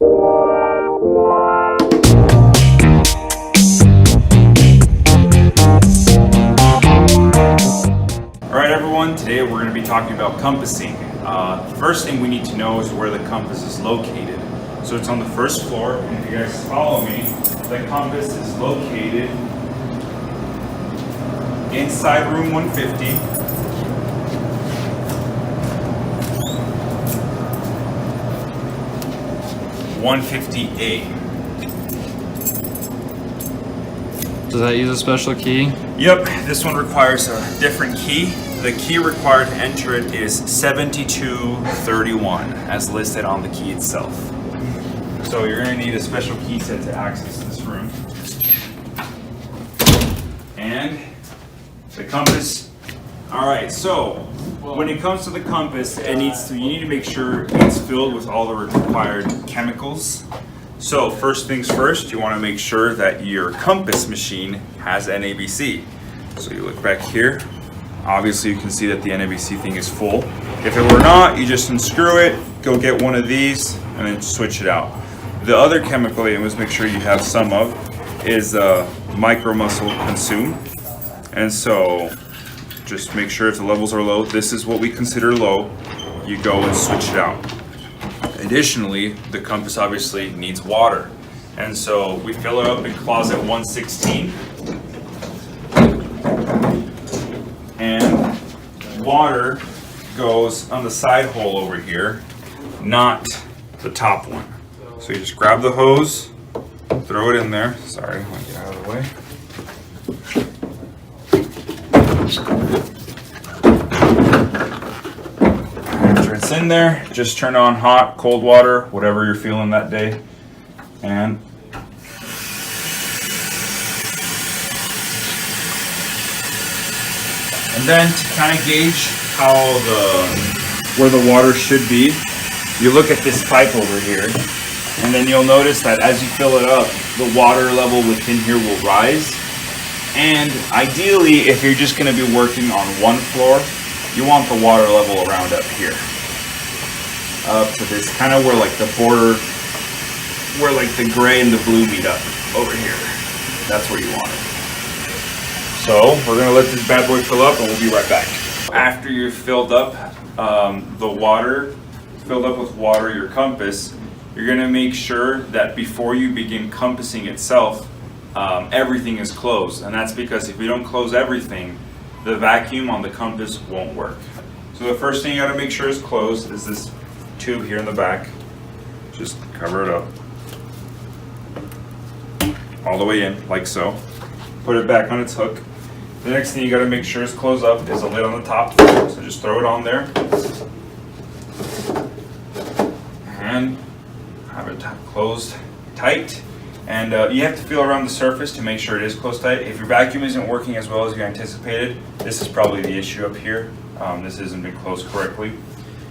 Alright everyone, today we're going to be talking about compassing. The first thing we need to know is where the compass is located. So it's on the first floor, and if you guys follow me, the compass is located inside room 150. (150A). Does that use a special key? Yep, this one requires a different key. The key required to enter it is 7231, as listed on the key itself. So you're going to need a special key set to access this room. And the compass. Alright, so when it comes to the compass, you need to make sure it's filled with all the required chemicals. So first things first, you want to make sure that your compass machine has NABC. So you look back here, obviously you can see that the NABC thing is full. If it were not, you just unscrew it, go get one of these, and then switch it out. The other chemical you must make sure you have some of is micromuscle consume. And so just make sure if the levels are low, this is what we consider low, you go and switch it out. Additionally, the compass obviously needs water. And so we fill it up in closet 116. And water goes on the side hole over here, not the top one. So you just grab the hose, throw it in there. Sorry, I want to get out of the way. After it's in there, just turn on hot, cold water, whatever you're feeling that day. And then to kind of gauge where the water should be, you look at this pipe over here, and then you'll notice that as you fill it up, the water level within here will rise. And ideally, if you're just going to be working on one floor, you want the water level around up here. Up to this, kind of where like the border, where like the gray and the blue meet up, over here. That's where you want it. So we're gonna let this bad boy fill up and we'll be right back. After you've filled up with water, your compass, you're gonna make sure that before you begin compassing itself, everything is closed. And that's because if you don't close everything, the vacuum on the compass won't work. So the first thing you gotta make sure is closed is this tube here in the back. Just cover it up. All the way in, like so. Put it back on its hook. The next thing you gotta make sure is closed up is a lid on the top. So just throw it on there. And have it closed tight. And you have to feel around the surface to make sure it is closed tight. If your vacuum isn't working as well as you anticipated, this is probably the issue up here. This hasn't been closed correctly.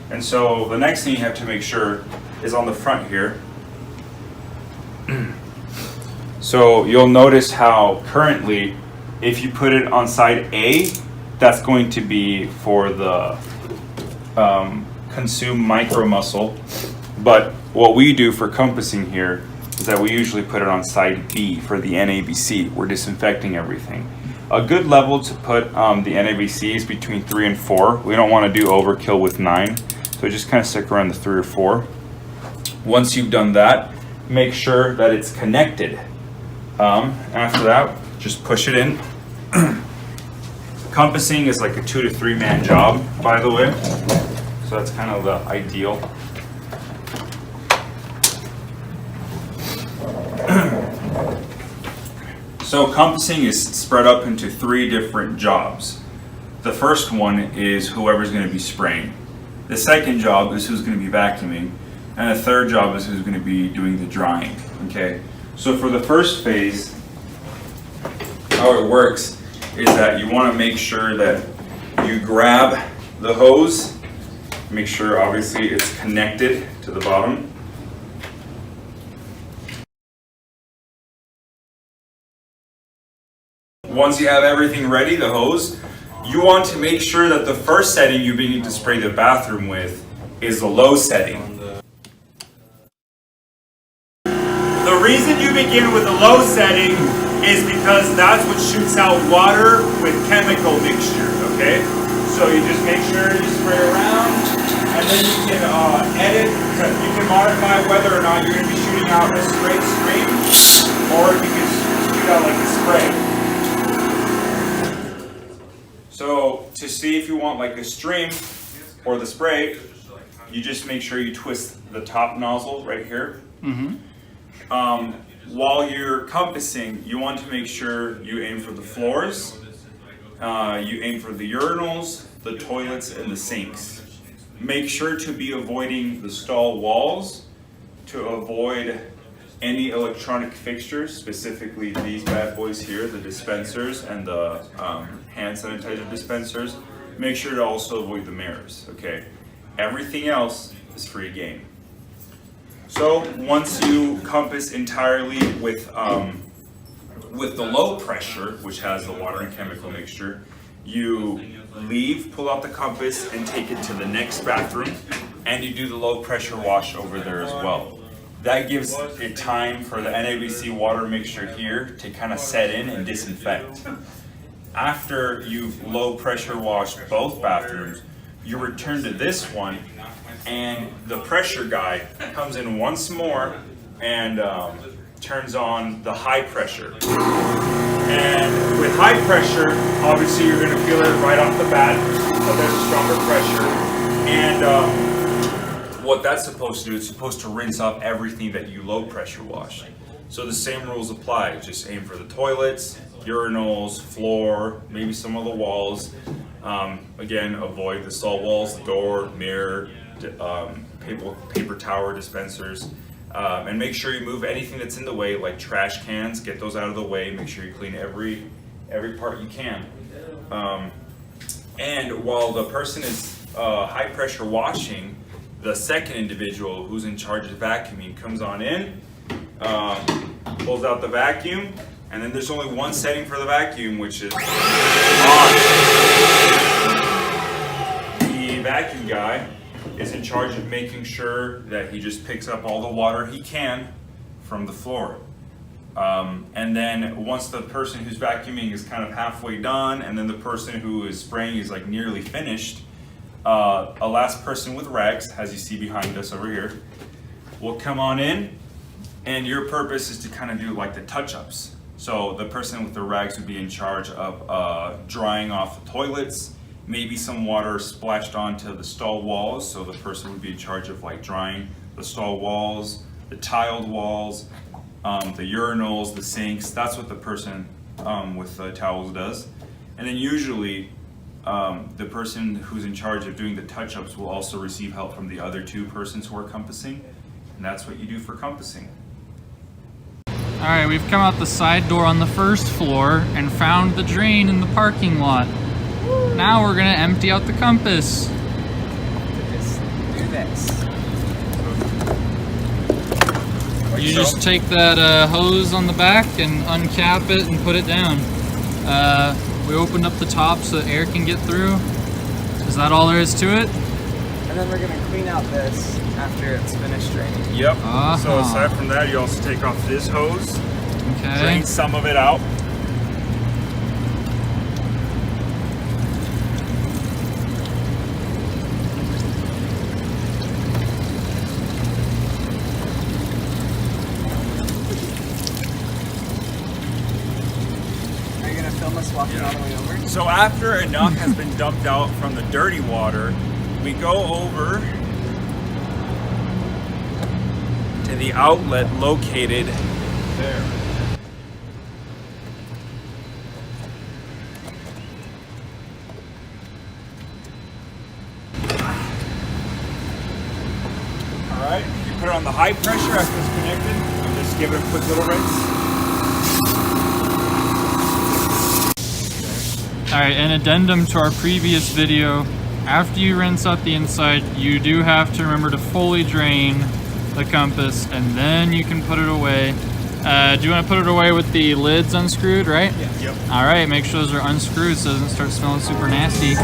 And so the next thing you have to make sure is on the front here. So you'll notice how currently, if you put it on side A, that's going to be for the consume micro muscle. But what we do for compassing here is that we usually put it on side B for the NABC. We're disinfecting everything. A good level to put the NABC is between 3 and 4. We don't want to do overkill with 9. So just kind of stick around the 3 or 4. Once you've done that, make sure that it's connected. After that, just push it in. Compassing is like a 2 to 3 man job, by the way. So that's kind of the ideal. So compassing is spread up into 3 different jobs. The first one is whoever's going to be spraying. The second job is who's going to be vacuuming. And the third job is who's going to be doing the drying. Okay. So for the first phase, how it works is that you want to make sure that you grab the hose, make sure obviously it's connected to the bottom. Once you have everything ready, the hose, you want to make sure that the first setting you begin to spray the bathroom with is the low setting. reason you begin with a low setting is because that's what shoots out water with chemical mixture, okay? So you just make sure you spray around, and then you can edit, you can modify whether or not you're going to be shooting out a straight stream, or you can shoot out like a spray. So to see if you want like the stream or the spray, you just make sure you twist the top nozzle right here. While you're compassing, you want to make sure you aim for the floors, you aim for the urinals, the toilets, and the sinks. Make sure to be avoiding the stall walls to avoid any electronic fixtures, specifically these bad boys here, the dispensers and the hand sanitizer dispensers. Make sure to also avoid the mirrors, okay? Everything else is free game. So once you compass entirely with the low pressure, which has the water and chemical mixture, you leave, pull out the compass, and take it to the next bathroom, and you do the low pressure wash over there as well. That gives it time for the NABC water mixture here to kind of set in and disinfect. After you've low pressure washed both bathrooms, you return to this one, and the pressure guy comes in once more and turns on the high pressure. And with high pressure, obviously you're going to feel it right off the bat, but there's a stronger pressure. And what that's supposed to do, it's supposed to rinse off everything that you low pressure washed. So the same rules apply. Just aim for the toilets, urinals, floor, maybe some of the walls. Again, avoid the stall walls, the door, mirror, paper tower dispensers, and make sure you move anything that's in the way, like trash cans. Get those out of the way. Make sure you clean every part you can. And while the person is high pressure washing, the second individual who's in charge of vacuuming comes on in, pulls out the vacuum, and then there's only one setting for the vacuum, which is on. The vacuum guy is in charge of making sure that he just picks up all the water he can from the floor. And then once the person who's vacuuming is kind of halfway done, and then the person who is spraying is like nearly finished, a last person with rags, as you see behind us over here, will come on in, and your purpose is to kind of do like the touch-ups. So the person with the rags would be in charge of drying off the toilets, maybe some water splashed onto the stall walls, so the person would be in charge of like drying the stall walls, the tiled walls, the urinals, the sinks. That's what the person with the towels does. And then usually the person who's in charge of doing the touch-ups will also receive help from the other two persons who are compassing, and that's what you do for compassing. Alright, we've come out the side door on the first floor and found the drain in the parking lot. Now we're gonna empty out the compass. Just do this. You just take that hose on the back and uncap it and put it down. We opened up the top so that air can get through. Is that all there is to it? And then we're gonna clean out this after it's finished draining. Yep. So aside from that, you also take off this hose, drain some of it out. Are you gonna film us walking all the way over? So after enough has been dumped out from the dirty water, we go over to the outlet located there. Alright, you put it on the high pressure after it's connected, and just give it a quick little rinse. Alright, an addendum to our previous video. After you rinse out the inside, you do have to remember to fully drain the compass, and then you can put it away. Do you want to put it away with the lids unscrewed, right? Yeah. Yep. Alright, make sure those are unscrewed so it doesn't start smelling super nasty.